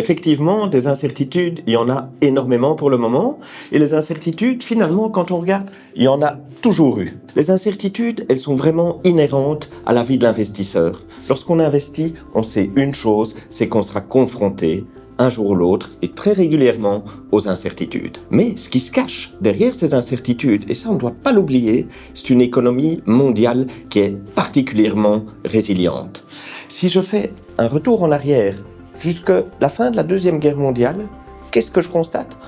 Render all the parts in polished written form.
Effectivement, des incertitudes, il y en a énormément pour le moment. Et les incertitudes, finalement, quand on regarde, il y en a toujours eu. Les incertitudes, elles sont vraiment inhérentes à la vie de l'investisseur. Lorsqu'on investit, on sait une chose, c'est qu'on sera confronté un jour ou l'autre, et très régulièrement, aux incertitudes. Mais ce qui se cache derrière ces incertitudes, et ça on ne doit pas l'oublier, c'est une économie mondiale qui est particulièrement résiliente. Si je fais un retour en arrière jusqu'à la fin de la Deuxième Guerre mondiale, qu'est-ce que je constate?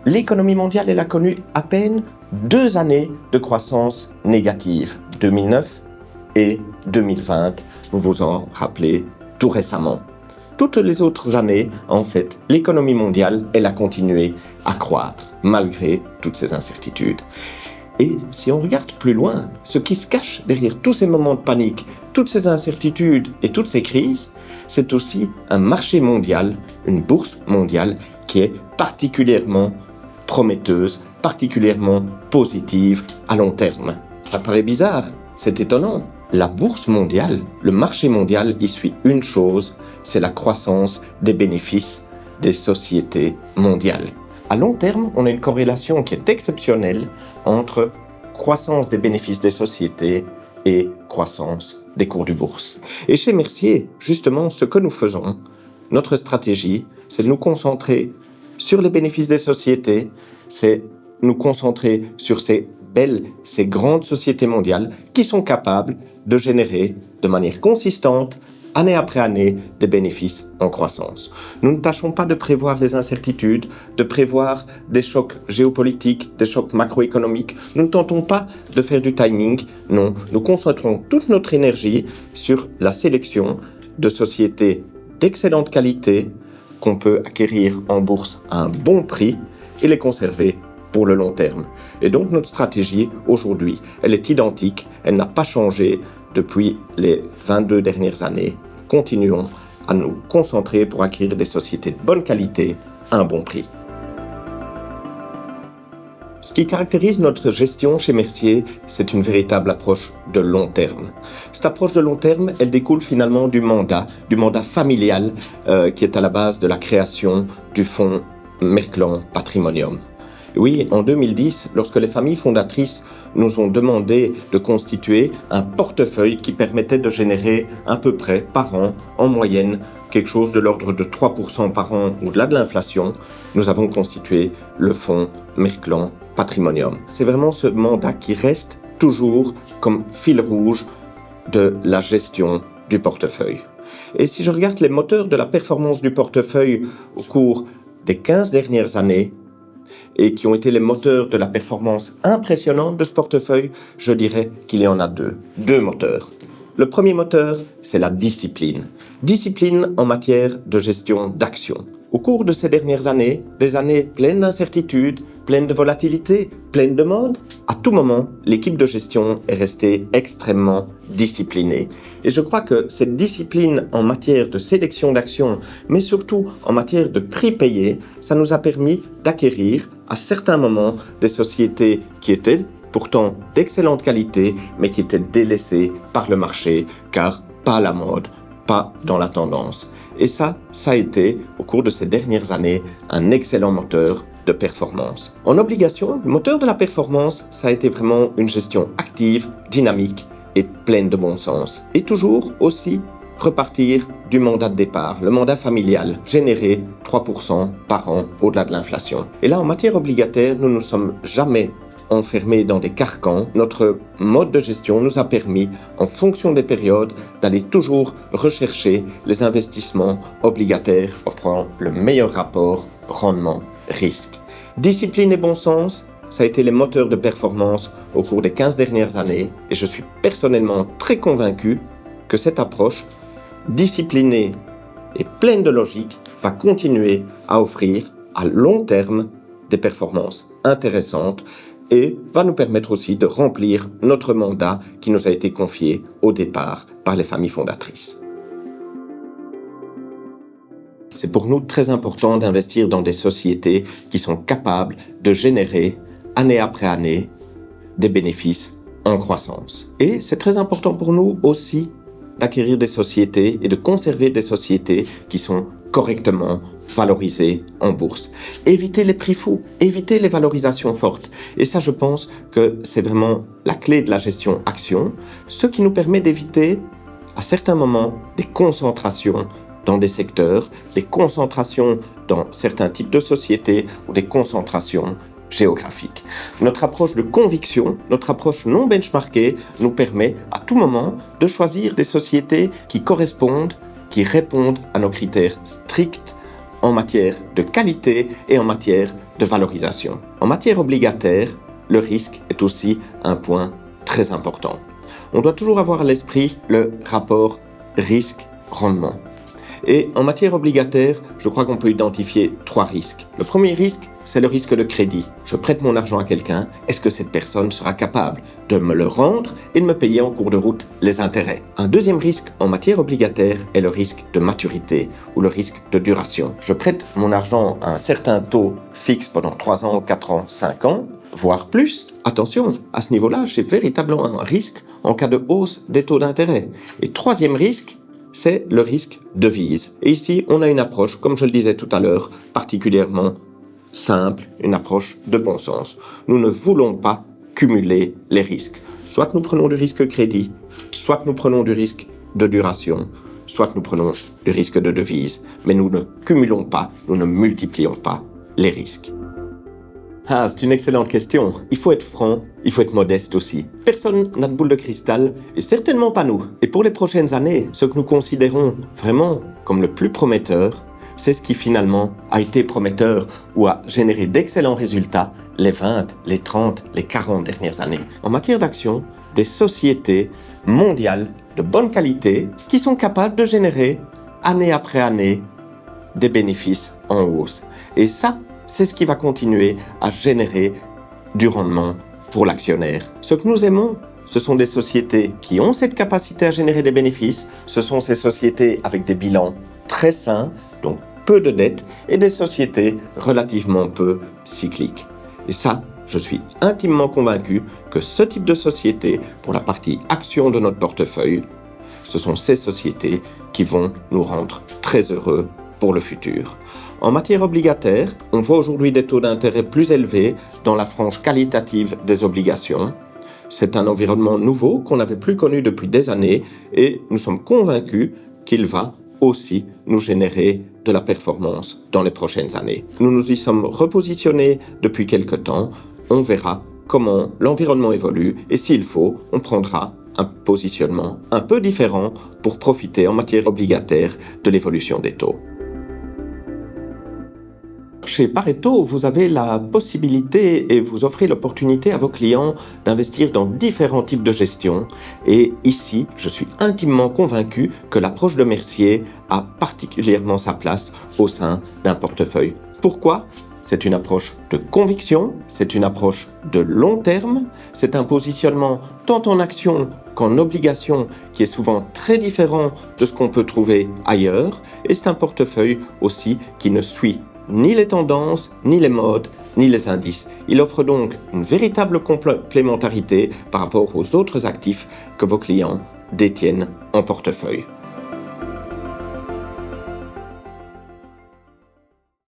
L'économie mondiale, elle a connu à peine 2 années de croissance négative, 2009 et 2020, vous vous en rappelez tout récemment. Toutes les autres années, en fait, l'économie mondiale, elle a continué à croître, malgré toutes ces incertitudes. Et si on regarde plus loin, ce qui se cache derrière tous ces moments de panique, toutes ces incertitudes et toutes ces crises, c'est aussi un marché mondial, une bourse mondiale qui est particulièrement prometteuse, particulièrement positive à long terme. Ça paraît bizarre, c'est étonnant. La bourse mondiale, le marché mondial, il suit une chose, c'est la croissance des bénéfices des sociétés mondiales. À long terme, on a une corrélation qui est exceptionnelle entre croissance des bénéfices des sociétés et croissance des cours de bourse. Et chez Mercier, justement, ce que nous faisons, notre stratégie, c'est de nous concentrer sur les bénéfices des sociétés, c'est nous concentrer sur ces grandes sociétés mondiales qui sont capables de générer de manière consistante, année après année, des bénéfices en croissance. Nous ne tâchons pas de prévoir les incertitudes, de prévoir des chocs géopolitiques, des chocs macroéconomiques. Nous ne tentons pas de faire du timing. Non, nous concentrons toute notre énergie sur la sélection de sociétés d'excellente qualité qu'on peut acquérir en bourse à un bon prix et les conserver pour le long terme. Et donc notre stratégie aujourd'hui, elle est identique, elle n'a pas changé depuis les 22 dernières années. Continuons à nous concentrer pour acquérir des sociétés de bonne qualité à un bon prix. Ce qui caractérise notre gestion chez Mercier, c'est une véritable approche de long terme. Cette approche de long terme, elle découle finalement du mandat familial qui est à la base de la création du fonds Merclan Patrimonium. Oui, en 2010, lorsque les familles fondatrices nous ont demandé de constituer un portefeuille qui permettait de générer à peu près par an, en moyenne, quelque chose de l'ordre de 3% par an au-delà de l'inflation, nous avons constitué le fonds Merclan Patrimonium. C'est vraiment ce mandat qui reste toujours comme fil rouge de la gestion du portefeuille. Et si je regarde les moteurs de la performance du portefeuille au cours des 15 dernières années, et qui ont été les moteurs de la performance impressionnante de ce portefeuille, je dirais qu'il y en a deux moteurs. Le premier moteur, c'est la discipline. Discipline en matière de gestion d'actions. Au cours de ces dernières années, des années pleines d'incertitudes, pleines de volatilité, pleines de mode, à tout moment, l'équipe de gestion est restée extrêmement disciplinée. Et je crois que cette discipline en matière de sélection d'actions, mais surtout en matière de prix payé, ça nous a permis d'acquérir à certains moments des sociétés qui étaient pourtant d'excellente qualité, mais qui étaient délaissées par le marché, car pas à la mode, pas dans la tendance. Et ça a été, au cours de ces dernières années, un excellent moteur de performance. En obligation, le moteur de la performance, ça a été vraiment une gestion active, dynamique et pleine de bon sens. Et toujours aussi repartir du mandat de départ, le mandat familial, générer 3% par an au-delà de l'inflation. Et là, en matière obligataire, nous ne sommes jamais enfermés dans des carcans. Notre mode de gestion nous a permis, en fonction des périodes, d'aller toujours rechercher les investissements obligataires offrant le meilleur rapport rendement-risque. Discipline et bon sens, ça a été les moteurs de performance au cours des 15 dernières années et je suis personnellement très convaincu que cette approche disciplinée et pleine de logique va continuer à offrir à long terme des performances intéressantes et va nous permettre aussi de remplir notre mandat qui nous a été confié au départ par les familles fondatrices. C'est pour nous très important d'investir dans des sociétés qui sont capables de générer, année après année, des bénéfices en croissance. Et c'est très important pour nous aussi d'acquérir des sociétés et de conserver des sociétés qui sont correctement valoriser en bourse. Éviter les prix fous, éviter les valorisations fortes. Et ça, je pense que c'est vraiment la clé de la gestion action, ce qui nous permet d'éviter, à certains moments, des concentrations dans des secteurs, des concentrations dans certains types de sociétés ou des concentrations géographiques. Notre approche de conviction, notre approche non benchmarkée nous permet à tout moment de choisir des sociétés qui correspondent, qui répondent à nos critères stricts en matière de qualité et en matière de valorisation. En matière obligataire, le risque est aussi un point très important. On doit toujours avoir à l'esprit le rapport risque-rendement. Et en matière obligataire, je crois qu'on peut identifier 3 risques. Le premier risque, c'est le risque de crédit. Je prête mon argent à quelqu'un, est-ce que cette personne sera capable de me le rendre et de me payer en cours de route les intérêts? Un deuxième risque en matière obligataire est le risque de maturité ou le risque de duration. Je prête mon argent à un certain taux fixe pendant 3 ans, 4 ans, 5 ans, voire plus. Attention, à ce niveau-là, j'ai véritablement un risque en cas de hausse des taux d'intérêt. Et troisième risque, c'est le risque devise. Et ici, on a une approche, comme je le disais tout à l'heure, particulièrement simple, une approche de bon sens. Nous ne voulons pas cumuler les risques. Soit nous prenons du risque crédit, soit nous prenons du risque de duration, soit nous prenons du risque de devise. Mais nous ne cumulons pas, nous ne multiplions pas les risques. Ah, c'est une excellente question. Il faut être franc, il faut être modeste aussi. Personne n'a de boule de cristal, et certainement pas nous. Et pour les prochaines années, ce que nous considérons vraiment comme le plus prometteur, c'est ce qui finalement a été prometteur ou a généré d'excellents résultats les 20, les 30, les 40 dernières années. En matière d'action, des sociétés mondiales de bonne qualité qui sont capables de générer, année après année, des bénéfices en hausse. Et ça, c'est ce qui va continuer à générer du rendement pour l'actionnaire. Ce que nous aimons, ce sont des sociétés qui ont cette capacité à générer des bénéfices. Ce sont ces sociétés avec des bilans très sains, donc peu de dettes, et des sociétés relativement peu cycliques. Et ça, je suis intimement convaincu que ce type de société, pour la partie action de notre portefeuille, ce sont ces sociétés qui vont nous rendre très heureux pour le futur. En matière obligataire, on voit aujourd'hui des taux d'intérêt plus élevés dans la frange qualitative des obligations. C'est un environnement nouveau qu'on n'avait plus connu depuis des années et nous sommes convaincus qu'il va aussi nous générer de la performance dans les prochaines années. Nous nous y sommes repositionnés depuis quelque temps. On verra comment l'environnement évolue et s'il faut, on prendra un positionnement un peu différent pour profiter en matière obligataire de l'évolution des taux. Chez Pareto, vous avez la possibilité et vous offrez l'opportunité à vos clients d'investir dans différents types de gestion. Et ici, je suis intimement convaincu que l'approche de Mercier a particulièrement sa place au sein d'un portefeuille. Pourquoi ? C'est une approche de conviction, c'est une approche de long terme, c'est un positionnement tant en action qu'en obligation qui est souvent très différent de ce qu'on peut trouver ailleurs. Et c'est un portefeuille aussi qui ne suit ni les tendances, ni les modes, ni les indices. Il offre donc une véritable complémentarité par rapport aux autres actifs que vos clients détiennent en portefeuille.